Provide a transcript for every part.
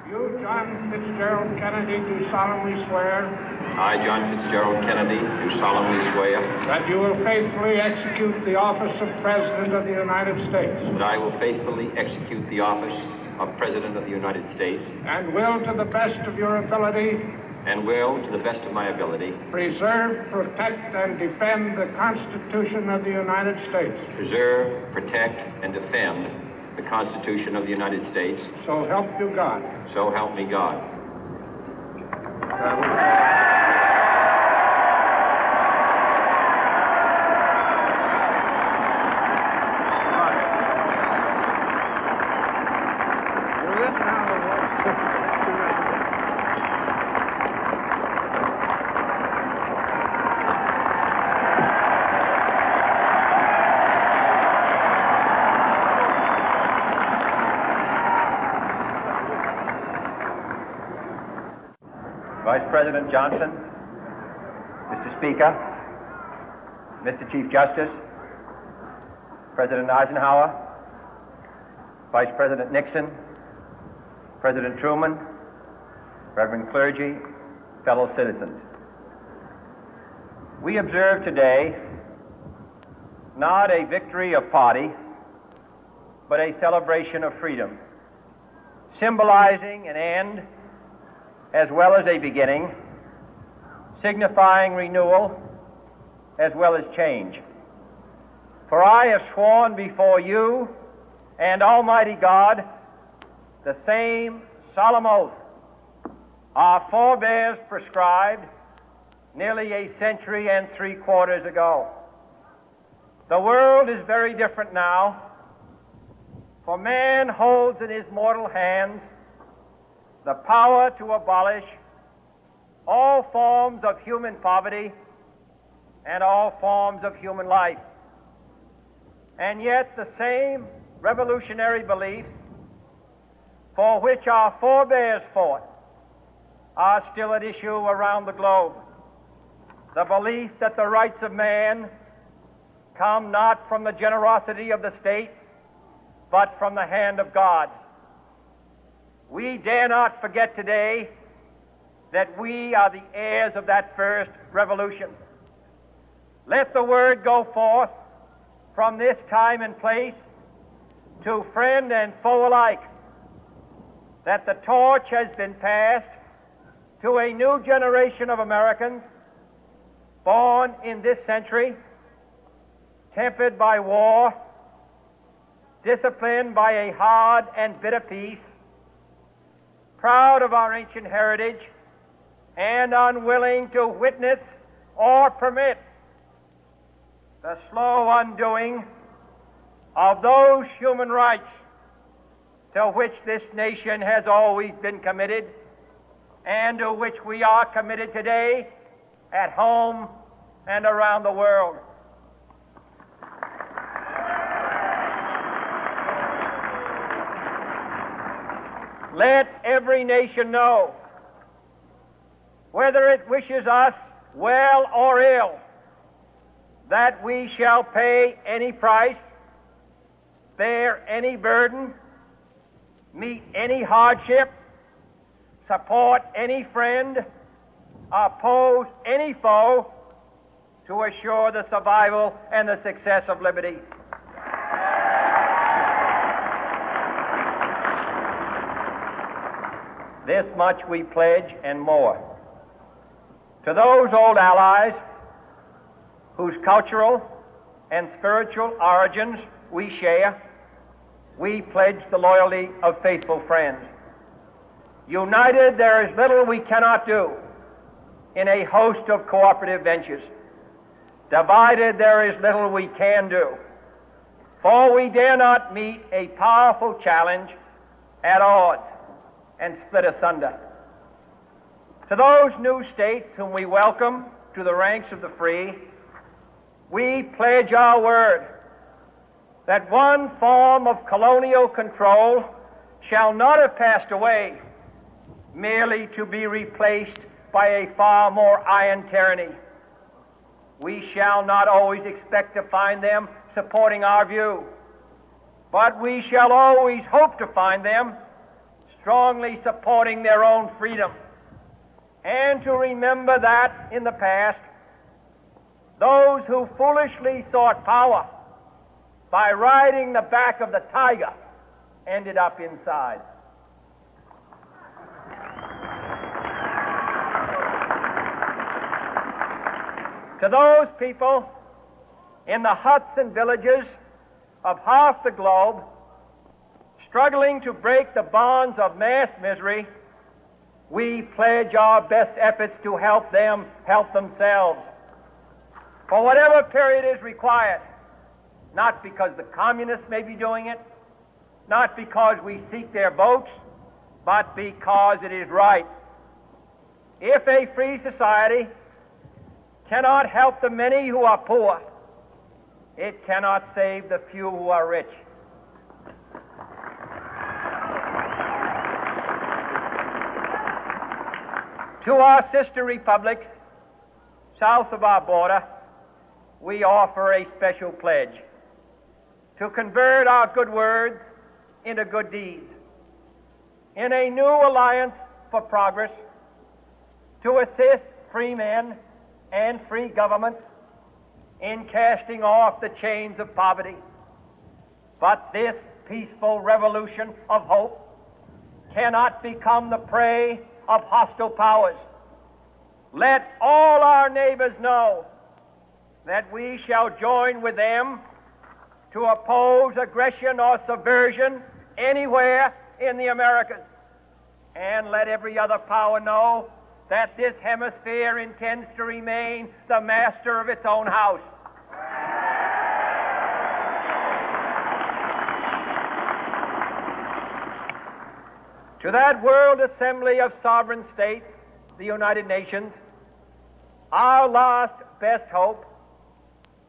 You, John Fitzgerald Kennedy, do solemnly swear. I, John Fitzgerald Kennedy, do solemnly swear. That you will faithfully execute the office of President of the United States. That I will faithfully execute the office of President of the United States. And will, to the best of your ability. And will, to the best of my ability. Preserve, protect, and defend the Constitution of the United States. Preserve, protect, and defend the Constitution of the United States. So help you God. So help me God. Vice President Johnson, Mr. Speaker, Mr. Chief Justice, President Eisenhower, Vice President Nixon, President Truman, Reverend clergy, fellow citizens. We observe today not a victory of party, but a celebration of freedom, symbolizing an end as well as a beginning, signifying renewal as well as change. For I have sworn before you and Almighty God the same solemn oath our forebears prescribed nearly a century and 3/4 ago. The world is very different now, for man holds in his mortal hands the power to abolish all forms of human poverty and all forms of human life. And yet the same revolutionary beliefs for which our forebears fought are still at issue around the globe. The belief that the rights of man come not from the generosity of the state, but from the hand of God. We dare not forget today that we are the heirs of that first revolution. Let the word go forth from this time and place to friend and foe alike that the torch has been passed to a new generation of Americans born in this century, tempered by war, disciplined by a hard and bitter peace, proud of our ancient heritage, and unwilling to witness or permit the slow undoing of those human rights to which this nation has always been committed and to which we are committed today at home and around the world. Let every nation know, whether it wishes us well or ill, that we shall pay any price, bear any burden, meet any hardship, support any friend, oppose any foe to assure the survival and the success of liberty. This much we pledge and more. To those old allies whose cultural and spiritual origins we share, we pledge the loyalty of faithful friends. United, there is little we cannot do in a host of cooperative ventures. Divided, there is little we can do, for we dare not meet a powerful challenge at odds and split asunder. To those new states whom we welcome to the ranks of the free, we pledge our word that one form of colonial control shall not have passed away, merely to be replaced by a far more iron tyranny. We shall not always expect to find them supporting our view, but we shall always hope to find them strongly supporting their own freedom, and to remember that in the past, those who foolishly sought power by riding the back of the tiger ended up inside. To those people in the huts and villages of half the globe struggling to break the bonds of mass misery, we pledge our best efforts to help them help themselves for whatever period is required, not because the communists may be doing it, not because we seek their votes, but because it is right. If a free society cannot help the many who are poor, it cannot save the few who are rich. To our sister republics south of our border, we offer a special pledge to convert our good words into good deeds, in a new alliance for progress, to assist free men and free governments in casting off the chains of poverty. But this peaceful revolution of hope cannot become the prey of hostile powers. Let all our neighbors know that we shall join with them to oppose aggression or subversion anywhere in the Americas. And let every other power know that this hemisphere intends to remain the master of its own house. To that World Assembly of Sovereign States, the United Nations, our last best hope,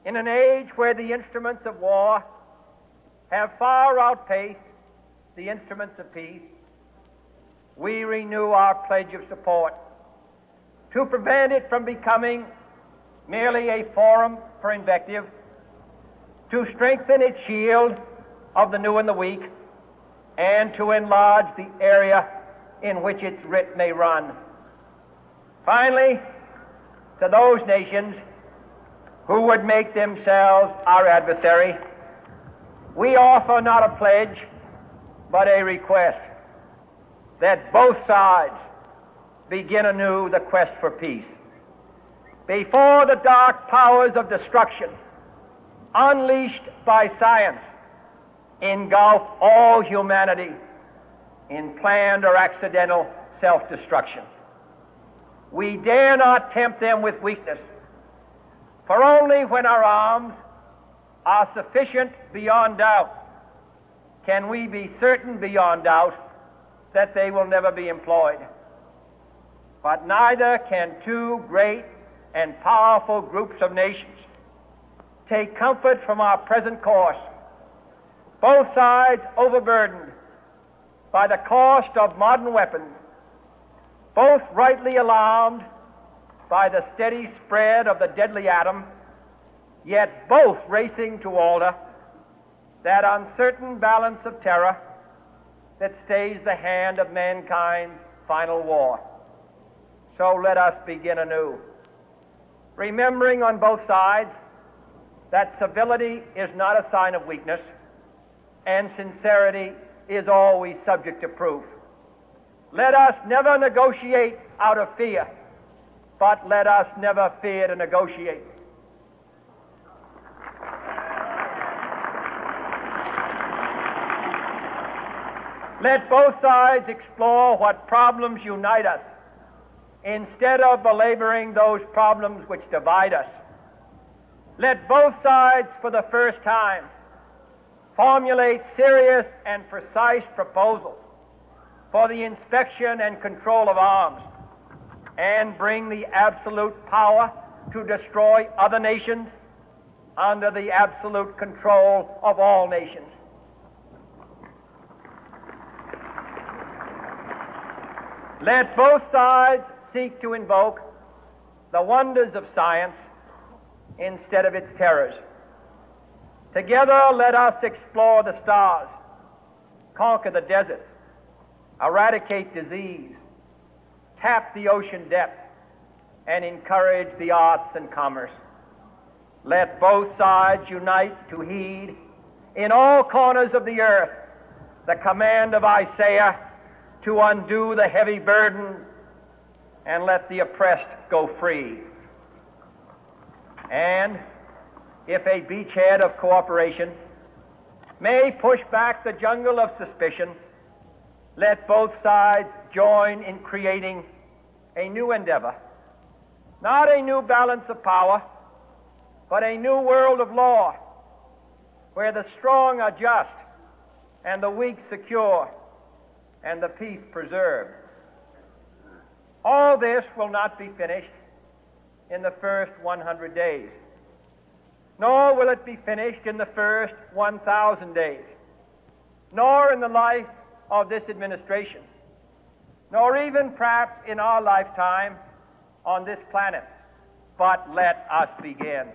in an age where the instruments of war have far outpaced the instruments of peace, we renew our pledge of support to prevent it from becoming merely a forum for invective, to strengthen its shield of the new and the weak, and to enlarge the area in which its writ may run. Finally, to those nations who would make themselves our adversary, we offer not a pledge, but a request that both sides begin anew the quest for peace. Before the dark powers of destruction, unleashed by science, engulf all humanity in planned or accidental self-destruction, we dare not tempt them with weakness, for only when our arms are sufficient beyond doubt can we be certain beyond doubt that they will never be employed. But neither can two great and powerful groups of nations take comfort from our present course, both sides overburdened by the cost of modern weapons, both rightly alarmed by the steady spread of the deadly atom, yet both racing to alter that uncertain balance of terror that stays the hand of mankind's final war. So let us begin anew, remembering on both sides that civility is not a sign of weakness, and sincerity is always subject to proof. Let us never negotiate out of fear, but let us never fear to negotiate. Let both sides explore what problems unite us, instead of belaboring those problems which divide us. Let both sides, for the first time, formulate serious and precise proposals for the inspection and control of arms, and bring the absolute power to destroy other nations under the absolute control of all nations. Let both sides seek to invoke the wonders of science instead of its terrors. Together, let us explore the stars, conquer the deserts, eradicate disease, tap the ocean depth, and encourage the arts and commerce. Let both sides unite to heed in all corners of the earth the command of Isaiah to undo the heavy burden and let the oppressed go free. And if a beachhead of cooperation may push back the jungle of suspicion, let both sides join in creating a new endeavor, not a new balance of power, but a new world of law, where the strong are just and the weak secure and the peace preserved. All this will not be finished in the first 100 days, nor will it be finished in the first 1,000 days, nor in the life of this administration, nor even perhaps in our lifetime on this planet. But let us begin.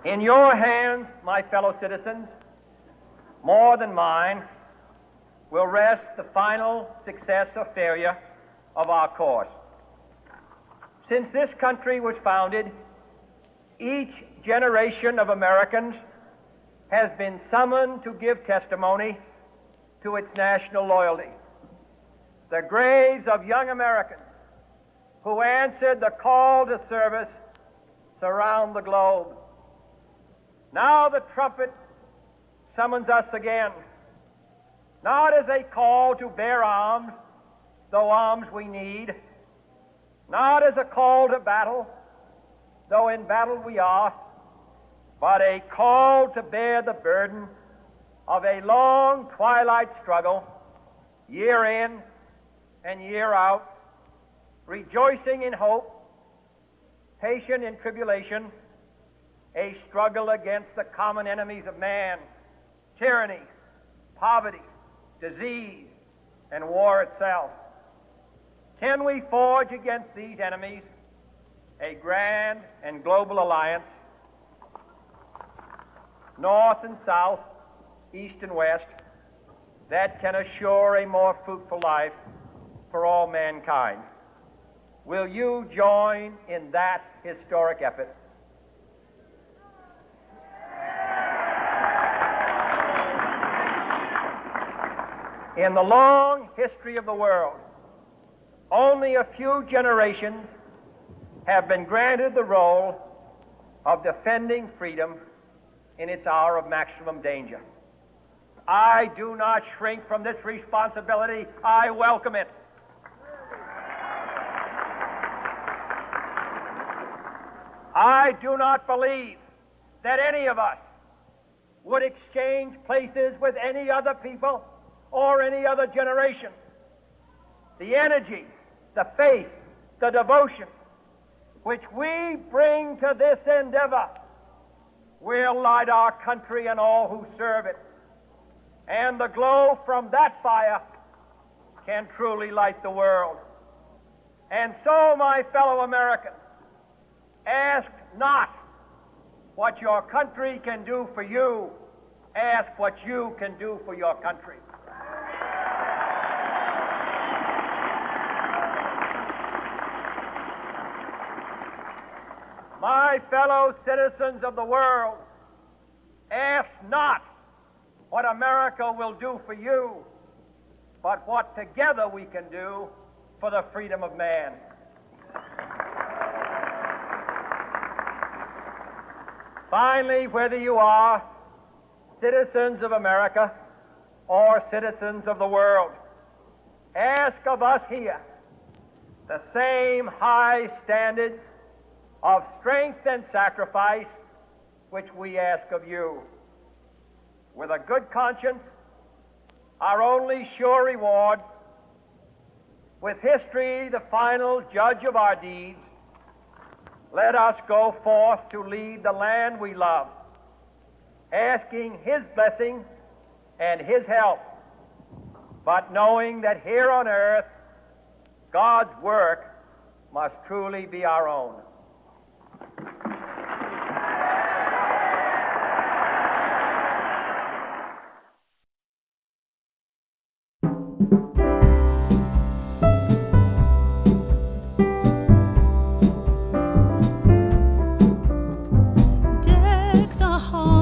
In your hands, my fellow citizens, more than mine, will rest the final success or failure of our course. Since this country was founded, each generation of Americans has been summoned to give testimony to its national loyalty. The graves of young Americans who answered the call to service surround the globe. Now the trumpet summons us again, not as a call to bear arms, though arms we need, not as a call to battle, though in battle we are, but a call to bear the burden of a long twilight struggle, year in and year out, rejoicing in hope, patient in tribulation, a struggle against the common enemies of man, tyranny, poverty, disease, and war itself. Can we forge against these enemies a grand and global alliance, north and south, east and west, that can assure a more fruitful life for all mankind? Will you join in that historic effort? In the long history of the world, only a few generations have been granted the role of defending freedom in its hour of maximum danger. I do not shrink from this responsibility. I welcome it. I do not believe that any of us would exchange places with any other people or any other generation. The energy, the faith, the devotion which we bring to this endeavor will light our country and all who serve it. And the glow from that fire can truly light the world. And so, my fellow Americans, ask not what your country can do for you. Ask what you can do for your country. My fellow citizens of the world, ask not what America will do for you, but what together we can do for the freedom of man. Finally, whether you are citizens of America or citizens of the world, ask of us here the same high standards of strength and sacrifice which we ask of you. With a good conscience, our only sure reward, with history the final judge of our deeds, let us go forth to lead the land we love, asking His blessing and His help, but knowing that here on earth, God's work must truly be our own. Deck the hall